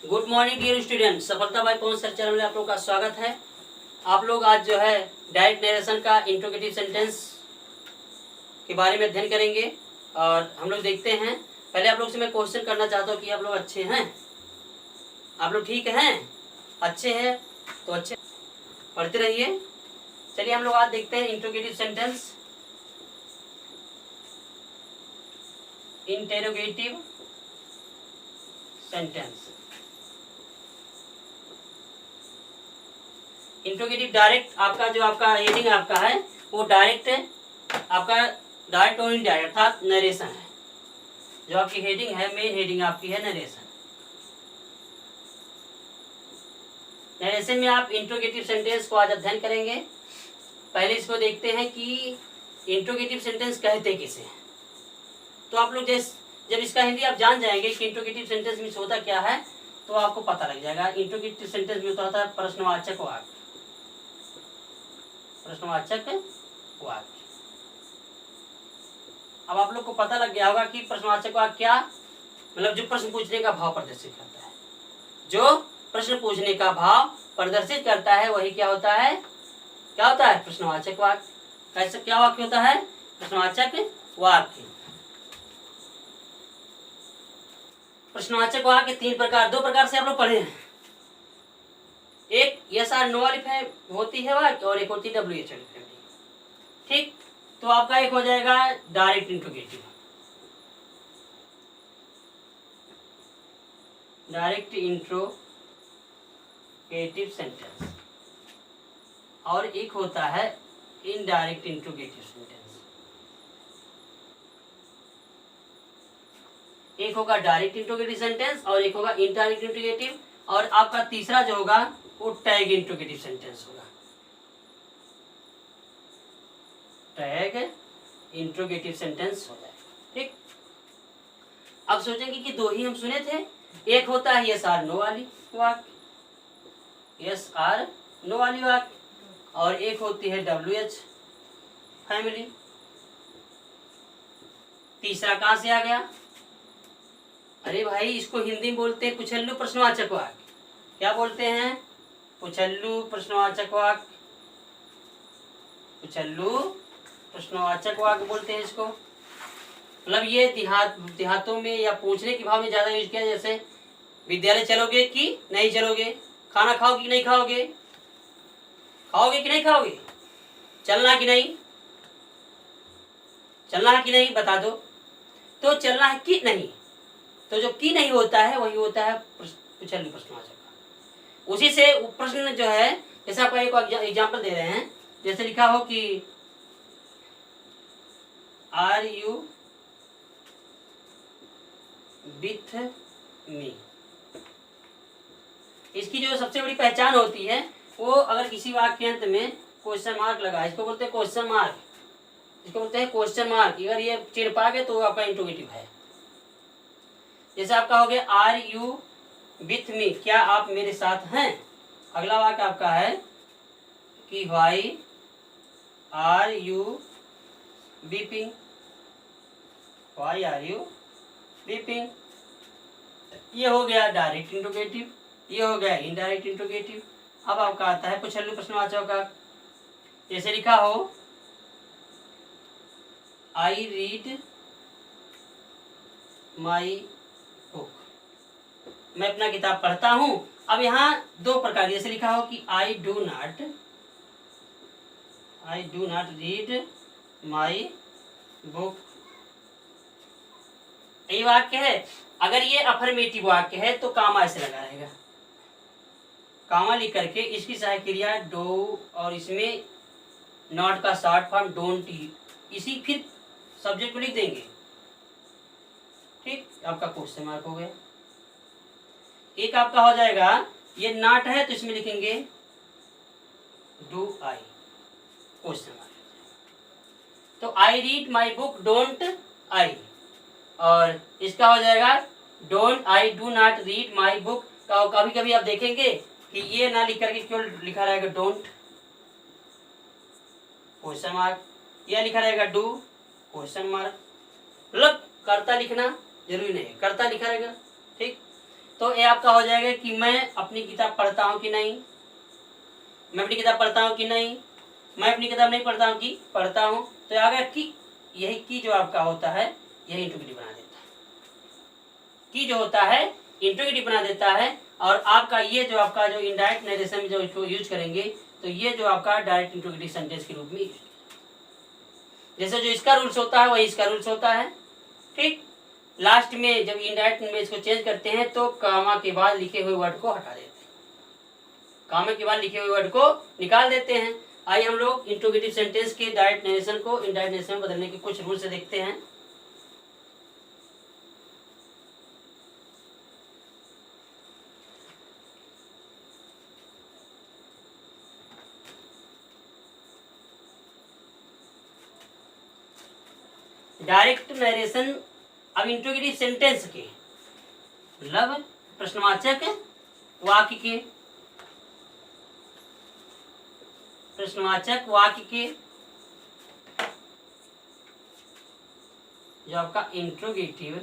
Good morning dear student, सफलता bye पवन sir channel में आप लोग का स्वागत है। आप लोग आज जो है डायरेक्ट नरेशन का इंट्रोगेटिव सेंटेंस के बारे में अध्ययन करेंगे और हम लोग देखते हैं। पहले आप लोग से मैं क्वेश्चन करना चाहता हूँ कि आप लोग अच्छे हैं, आप लोग ठीक हैं, अच्छे हैं तो अच्छे पढ़ते रहिए। चलिए हम लोग आज देखते हैं interrogative sentence. Interrogative sentence, interrogative direct आपका जो आपका हेडिंग आपका है वो डायरेक्ट आपका डायरेक्ट और इनडायरेक्ट अर्थात नरेशन है। जो आपकी हेडिंग है, मेन हेडिंग आपकी है नरेशन। नरेशन में आप इंट्रोगेटिव सेंटेंस को आज अध्ययन करेंगे। पहले इसको देखते हैं कि इंट्रोगेटिव सेंटेंस कहते किसे हैं। तो आप लोग जब इसका हिंदी आप जान जाएंगे कि इंट्रोगेटिव सेंटेंस में होता क्या है तो आपको पता लग जाएगा। इंट्रोगेटिव सेंटेंस में होता है प्रश्नवाचक वाक्य। प्रश्नवाचक वाक्य, अब आप लोग को पता लग गया होगा कि प्रश्नवाचक वाक्य क्या मतलब जो प्रश्न पूछने का भाव प्रदर्शित करता है। जो प्रश्न पूछने का भाव प्रदर्शित करता है वही क्या होता है, क्या होता है प्रश्नवाचक वाक्य। कैसे क्या वाक्य होता है, प्रश्नवाचक वाक्य। प्रश्नवाचक वाक्य दो प्रकार से आप लोग पढ़े हैं। एक यस आर नो वाली होती है वाक्य और एक होती है WH वाली। ठीक, तो आपका एक हो जाएगा direct interrogative. Direct interrogative sentence और एक होता है इनडायरेक्ट इंट्रोगेटिव सेंटेंस। एक होगा डायरेक्ट इंट्रोगेटिव सेंटेंस और एक होगा इनडायरेक्ट इंट्रोगेटिव, और आपका तीसरा जो होगा वो टैग इंट्रोगेटिव सेंटेंस होगा। टैग इंट्रोगेटिव सेंटेंस हो जाएगा। ठीक, अब सोचेंगे कि दो ही हम सुने थे। एक होता है यस आर नो वाली वाक्य, यस आर नो वाली वाक्य, और एक होती है WH फैमिली। तीसरा कहां से आ गया, अरे भाई इसको हिंदी में बोलते हैं पुछल्लू प्रश्नवाचक वाक्य। क्या बोलते हैं, पुछल्लू प्रश्नवाचक वाक्य। पुछल्लू प्रश्नवाचक वाक्य बोलते हैं इसको। मतलब ये देहातों में या पूछने के भाव में ज्यादा यूज किया। जैसे विद्यालय चलोगे कि नहीं चलोगे, खाना खाओगे कि नहीं खाओगे, खाओगे कि नहीं खाओगे, चलना कि नहीं, चलना है कि नहीं बता दो। तो चलना है कि नहीं, तो जो कि नहीं होता है वही होता है पुछल्लू प्रश्नवाचक। उसी से प्रश्न जो है, जैसे आपको एक एग्जाम्पल दे रहे हैं। जैसे लिखा हो कि आर यू विथ मी। इसकी जो सबसे बड़ी पहचान होती है वो अगर किसी वाक्य के अंत में क्वेश्चन मार्क लगा, इसको बोलते हैं क्वेश्चन मार्क, इसको बोलते हैं क्वेश्चन मार्क। अगर ये चिढ़ पा गए तो आपका इंट्रोगेटिव है। जैसे आपका हो गया आर यू विथ मी, क्या आप मेरे साथ हैं। अगला वाक्य आपका है कि why are you weeping, why are you weeping. ये हो गया डायरेक्ट इंट्रोगेटिव, ये हो गया इनडायरेक्ट इंट्रोगेटिव। अब आपका आता है पुछल्लू प्रश्नवाचक का। जैसे लिखा हो आई रीड माई बुक, मैं अपना किताब पढ़ता हूं। अब यहाँ दो प्रकार, जैसे लिखा हो कि I do not read my book. ये वाक्य है। अगर ये अफर्मेटिव वाक्य है तो कामा ऐसे लगा रहेगा, कामा लिख करके इसकी सहायक क्रिया डो और इसमें नॉट का शॉर्ट फॉर्म डोंट, इसी फिर सब्जेक्ट को लिख देंगे। ठीक, आपका क्वेश्चन मार्क हो गया। एक आपका हो जाएगा ये नॉट है तो इसमें लिखेंगे डू आई, क्वेश्चन मार्क। तो I read my book don't I, और इसका हो जाएगा don't I do not read my book. कभी कभी आप देखेंगे कि ये ना लिख करके क्यों लिखा रहेगा डोंट, क्वेश्चन मार्क, यह लिखा रहेगा डू, क्वेश्चन मार्क। मतलब कर्ता लिखना जरूरी नहीं है, कर्ता लिखा रहेगा। ठीक, तो ये आपका हो जाएगा कि मैं अपनी किताब पढ़ता हूँ कि नहीं, मैं अपनी किताब पढ़ता हूँ कि नहीं, मैं अपनी किताब नहीं पढ़ता हूँ कि पढ़ता हूँ। तो आ गया कि, यही की जो आपका होता है यही इंट्रोगेटिव बना देता है, की जो होता है इंट्रोगेटिव बना देता है। और आपका ये जो आपका जो इनडायरेक्ट नरेशन में जो इसको यूज करेंगे तो ये जो आपका डायरेक्ट इंट्रोगेटिव सेंटेंस के रूप में यूज, जैसे जो इसका रूल्स होता है वही इसका रूल्स होता है। ठीक, लास्ट में जब इनडायरेक्ट में इसको चेंज करते हैं तो कामा के बाद लिखे हुए वर्ड को हटा देते हैं, कामा के बाद लिखे हुए वर्ड को निकाल देते हैं। आइए हम लोग इंट्रोगेटिव सेंटेंस के डायरेक्ट नरेशन को इनडायरेक्ट नरेशन में बदलने के कुछ रूल्स देखते हैं। डायरेक्ट नरेशन अब इंट्रोगेटिव सेंटेंस के मतलब प्रश्नवाचक वाक्य के, प्रश्नवाचक वाक्य के जो आपका इंट्रोगेटिव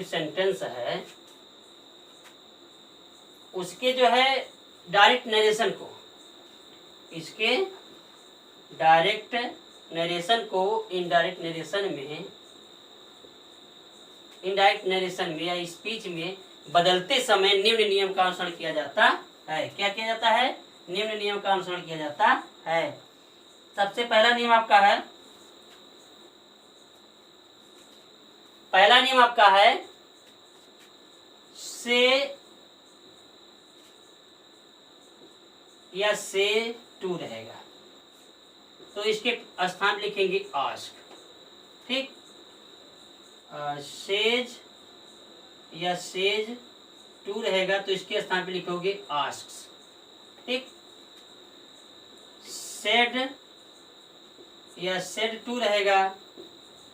सेंटेंस है उसके जो है डायरेक्ट नरेशन को, इसके डायरेक्ट नरेशन को इनडायरेक्ट नरेशन में या स्पीच में बदलते समय निम्न नियम का अनुसरण किया जाता है। क्या किया जाता है? निम्न नियम का अनुसरण किया जाता है। सबसे पहला नियम आपका है, पहला नियम आपका है से या से टू रहेगा, तो इसके स्थान पे लिखेंगे आस्क। ठीक, सेज या सेज टू रहेगा तो इसके स्थान पे लिखोगे आस्क्स। ठीक, सेड या सेड टू रहेगा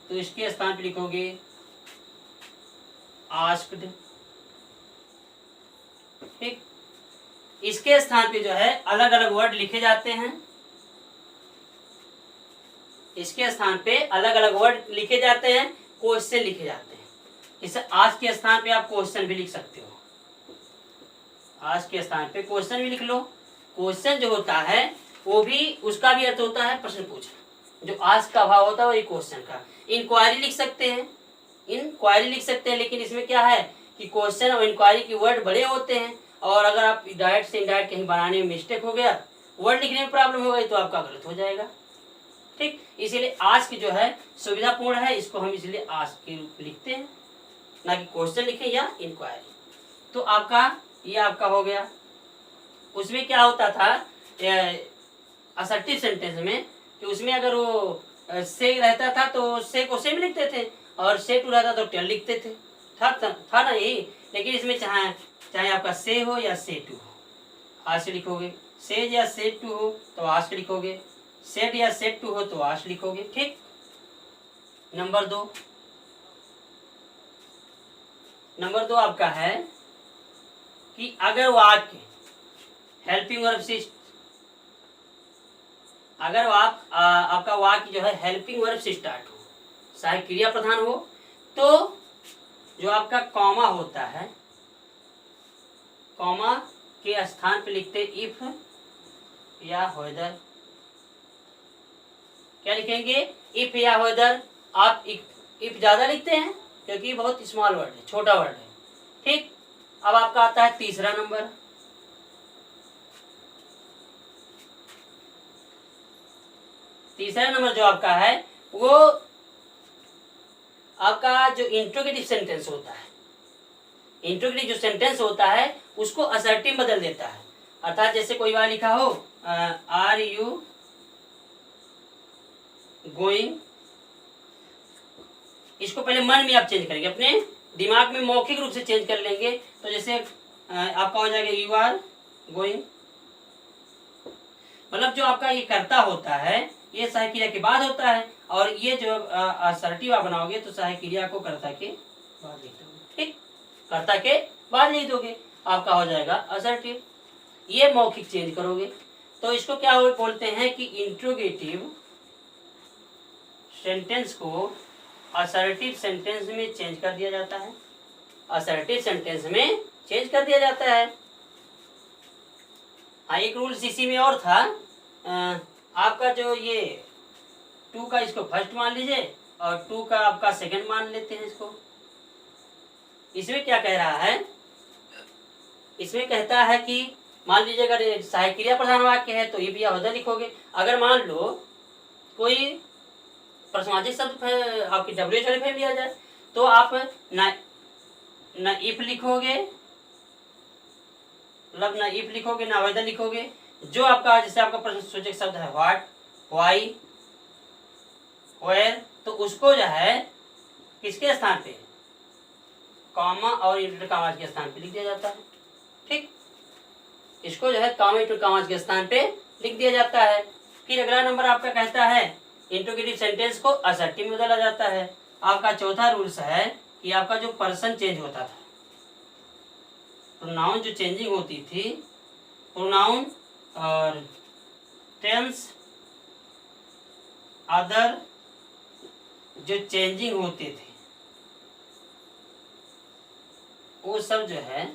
तो इसके स्थान पे लिखोगे आस्क्ड। ठीक, इसके स्थान पे जो है अलग अलग वर्ड लिखे जाते हैं, इसके स्थान पे अलग अलग वर्ड लिखे जाते हैं, क्वेश्चन लिखे जाते हैं। इसे आज के स्थान पे आप क्वेश्चन भी लिख सकते हो, आज के स्थान पे क्वेश्चन भी लिख लो। क्वेश्चन जो होता है वो भी उसका भी अर्थ होता है प्रश्न पूछना, जो आज का भाव होता है वही क्वेश्चन का। इंक्वायरी लिख सकते हैं, इंक्वायरी लिख सकते हैं, लेकिन इसमें क्या है कि क्वेश्चन और इंक्वायरी की वर्ड बड़े होते हैं, और अगर आप डायरेक्ट से इनडायरेक्ट कहीं बनाने में मिस्टेक हो गया, वर्ड लिखने में प्रॉब्लम हो गई तो आपका गलत हो जाएगा। ठीक, इसीलिए आज की जो है सुविधापूर्ण है, इसको हम इसलिए आज के रूप में लिखते हैं, ना कि क्वेश्चन लिखें या इंक्वायरी। तो आपका ये आपका हो गया। उसमें क्या होता था असर्टिव सेंटेंस में कि उसमें अगर वो से रहता था तो से को से में लिखते थे, और से टू रहता तो टेल लिखते थे, था ना यही। लेकिन इसमें चाहे आपका से हो या से टू हो, आज से लिखोगे। सेज या से टू हो तो आज से लिखोगे, सेट या सेट टू हो तो आज लिखोगे। ठीक, नंबर दो आपका है कि अगर वाक्य हेल्पिंग वर्ब से, अगर आपका वाक्य जो है हेल्पिंग वर्ब से स्टार्ट हो, सहायक क्रिया प्रधान हो, तो जो आपका कॉमा होता है, कॉमा के स्थान पे लिखते इफ या वेदर। क्या लिखेंगे? इफ या वेदर। आप इफ ज्यादा लिखते हैं क्योंकि बहुत स्मॉल वर्ड है, छोटा वर्ड है। ठीक, अब आपका आता है तीसरा नंबर। तीसरा नंबर जो आपका है वो आपका जो इंट्रोगेटिव सेंटेंस होता है, इंट्रोगेटिव जो सेंटेंस होता है उसको असर्टिव बदल देता है। अर्थात जैसे कोई बार लिखा हो आर यू गोइंग, इसको पहले मन में आप चेंज करेंगे, अपने दिमाग में मौखिक रूप से चेंज कर लेंगे। तो जैसे आपका हो जाएगा यू आर गोइंग, मतलब जो आपका ये कर्ता होता है ये सहायक क्रिया के बाद होता है, और ये जो असर्टिव आप बनाओगे तो सहायक क्रिया को कर्ता के बाद लिख दोगे। ठीक, कर्ता के बाद लिख दोगे, आपका हो जाएगा असर्टिव। ये मौखिक चेंज करोगे तो इसको क्या बोलते हैं कि इंट्रोगेटिव सेंटेंस को असर्टिव सेंटेंस में चेंज कर दिया जाता है, असर्टिव सेंटेंस में चेंज कर दिया जाता है। हाँ, एक रूल्स इसी में और था, आपका जो ये टू का इसको फर्स्ट मान लीजिए और टू का आपका सेकंड मान लेते हैं इसको। इसमें क्या कह रहा है, इसमें कहता है कि मान लीजिए अगर सहायक क्रिया प्रधान वाक्य है तो इफ या होदा लिखोगे। अगर मान लो कोई प्रश्नवाचक शब्द आपकी WH वाली फॉर्म लिया जाए तो आप ना इफ लिखोगे, मतलब ना इफ लिखोगे ना वेदर लिखोगे। जो आपका जैसे आपका प्रश्नसूचक शब्द है व्हाट, व्हाई, वेयर, तो उसको जो है किसके स्थान पे, कॉमा और इंटर कॉमास के स्थान पे लिख दिया जाता है। ठीक, इसको जो है कॉमा इंटर कॉमास के स्थान पे लिख दिया जाता है। फिर अगला नंबर आपका कहता है इंट्रोगेटिव सेंटेंस को असर्टिव में बदला जाता है। आपका चौथा रूल्स है कि आपका जो पर्सन चेंज होता था, प्रोनाउन जो चेंजिंग होती थी, प्रोनाउन और टेंस अदर जो चेंजिंग होते थे वो सब जो है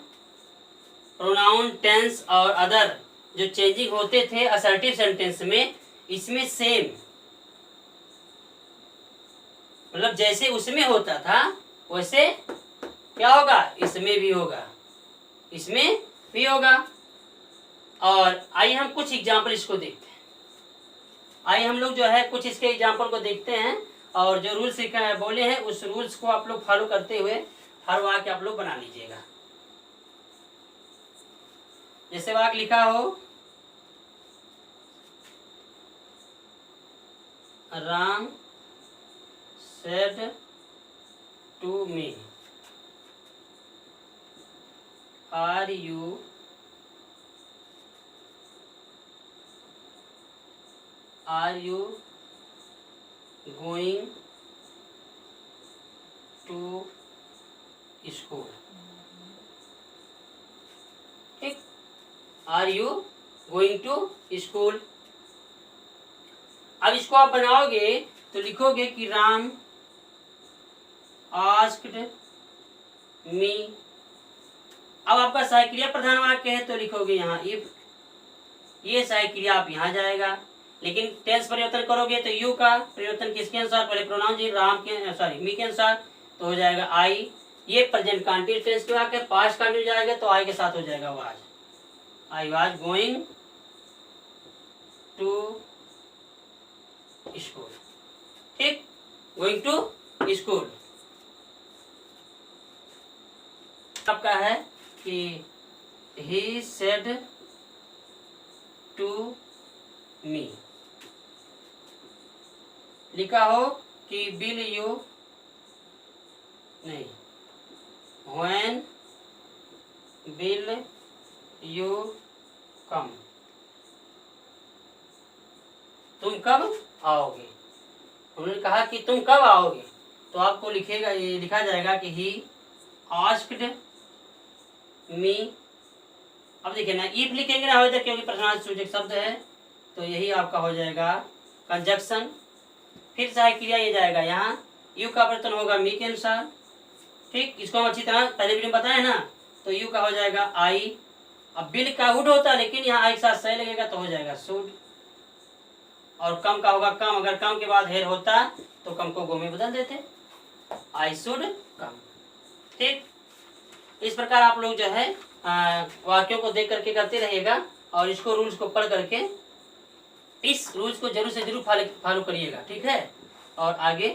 प्रोनाउन टेंस और अदर जो चेंजिंग होते थे असर्टिव सेंटेंस में, इसमें सेम मतलब जैसे उसमें होता था वैसे क्या होगा, इसमें भी होगा, इसमें भी होगा। और आइए हम कुछ एग्जाम्पल इसको देखते हैं। आइए हम लोग जो है कुछ इसके एग्जाम्पल को देखते हैं और जो रूल्स बोले हैं उस रूल्स को आप लोग फॉलो करते हुए हर वाक्य आप लोग बना लीजिएगा। जैसे वाक्य लिखा हो, Ram said to me, are you going to school? ठीक, are you going to school. अब इसको आप बनाओगे तो लिखोगे कि राम आस्क्ड मी। अब आपका सहायक क्रिया प्रधान वाक्य है तो लिखोगे यहाँ इफ, ये सहायक क्रिया आप यहाँ जाएगा। लेकिन टेंस परिवर्तन करोगे तो यू का परिवर्तन किसके अनुसार, पहले प्रोनाउन जी राम के मी के अनुसार तो हो जाएगा आई। ये प्रेजेंट कंटिन्यूअस टेंस के वाक्य, पास्ट कंटिन्यूअस जाएगा तो आई के साथ हो जाएगा was. I was going to school. ठीक, गोइंग टू स्कूल आपका है कि ही सेड टू मी। लिखा हो कि विल यू, नहीं, व्हेन विल यू कम, तुम कब आओगे। उन्होंने कहा कि तुम कब आओगे तो आपको लिखेगा, ये लिखा जाएगा कि ही आस्क्ड मी। अब देखिए ना इफ लिखेंगे ना हो जाए क्योंकि प्रश्नवाचक शब्द है तो यही आपका हो जाएगा कंजक्शन। फिर सहायक क्रिया ये जाएगा यहाँ, यू का परिवर्तन होगा मी के अनुसार। ठीक, इसको हम अच्छी तरह पहले वीडियो में बताया ना, तो यू का हो जाएगा आई। अब बिल का वुड होता लेकिन यहाँ आई के साथ सही लगेगा तो हो जाएगा शुड। और कम का होगा कम, अगर कम के बाद हेर होता तो कम को गो में बदल देते, आई शुड कम। ठीक, इस प्रकार आप लोग जो है वाक्यों को देख करके करते रहिएगा और इसको रूल्स को पढ़ करके इस रूल्स को जरूर से जरूर फॉलो करिएगा। ठीक है, और आगे